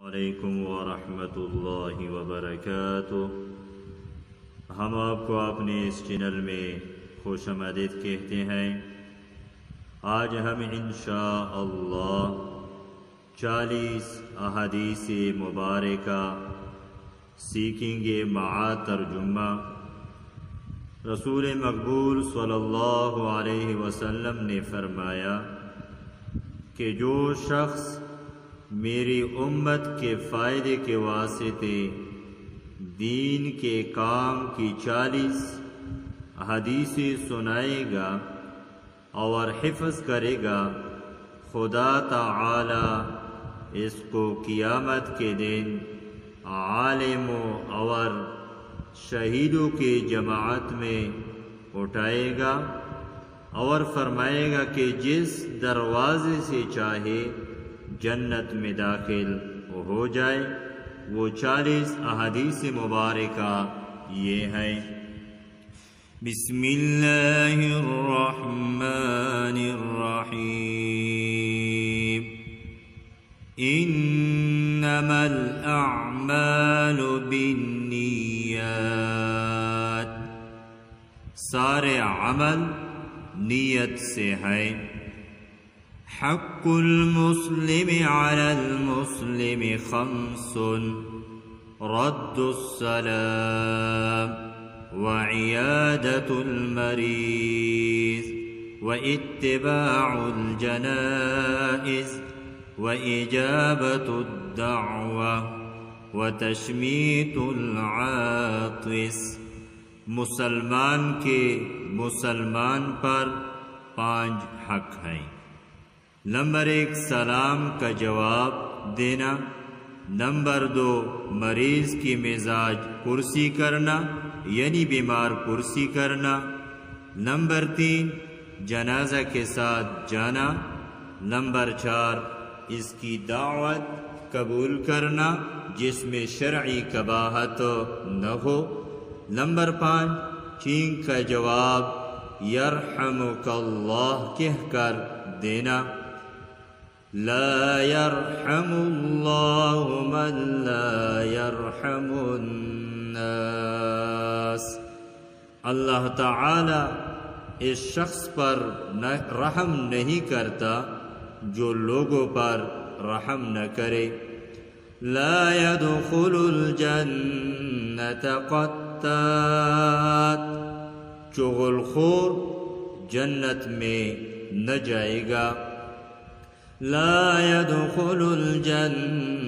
علیکم ورحمۃ اللہ وبرکاتہ۔ ہم آپ کو اپنے اس چینل میں خوش آمدید کہتے ہیں۔ آج ہم انشاءاللہ 40 احادیث مبارکہ سیکھیں گے مع ترجمہ۔ رسول مقبول صلی اللہ علیہ وسلم نے فرمایا کہ جو شخص میری امت کے فائدے کے واسطے دین کے کام کی 40 حدیثیں سنائے گا اور حفظ کرے گا، خدا تعالی اس کو قیامت کے دن عالموں اور شہیدوں کی جماعت میں اٹھائے گا اور فرمائے گا کہ جس دروازے سے چاہے جنت میں داخل ہو جائے۔ وہ 40 احادیث مبارکہ یہ ہیں۔ بسم اللہ الرحمن الرحیم۔ انما الاعمال بالنیات، سارے عمل نیت سے ہے۔ حق المسلم على المسلم 5: رد السلام، وعيادة المريض، واتباع الجنائز، وإجابة الدعوة، وتشميت العاطس۔ مسلمان کے مسلمان پر 5 حق ہیں۔ نمبر 1 سلام کا جواب دینا۔ نمبر 2 مریض کی مزاج پرسی کرنا، یعنی بیمار پرسی کرنا۔ نمبر 3 جنازہ کے ساتھ جانا۔ نمبر 4 اس کی دعوت قبول کرنا جس میں شرعی قباحت نہ ہو۔ نمبر 5 ٹھیک کا جواب یرحمک اللہ کہہ کر دینا۔ لا يرحم اللہ من لا يرحم الناس۔ اللہ تعالی اس شخص پر رحم نہیں کرتا جو لوگوں پر رحم نہ کرے۔ لا يدخل الجنة قتات، چغل خور جنت میں نہ جائے گا۔ لا يدخل الجنة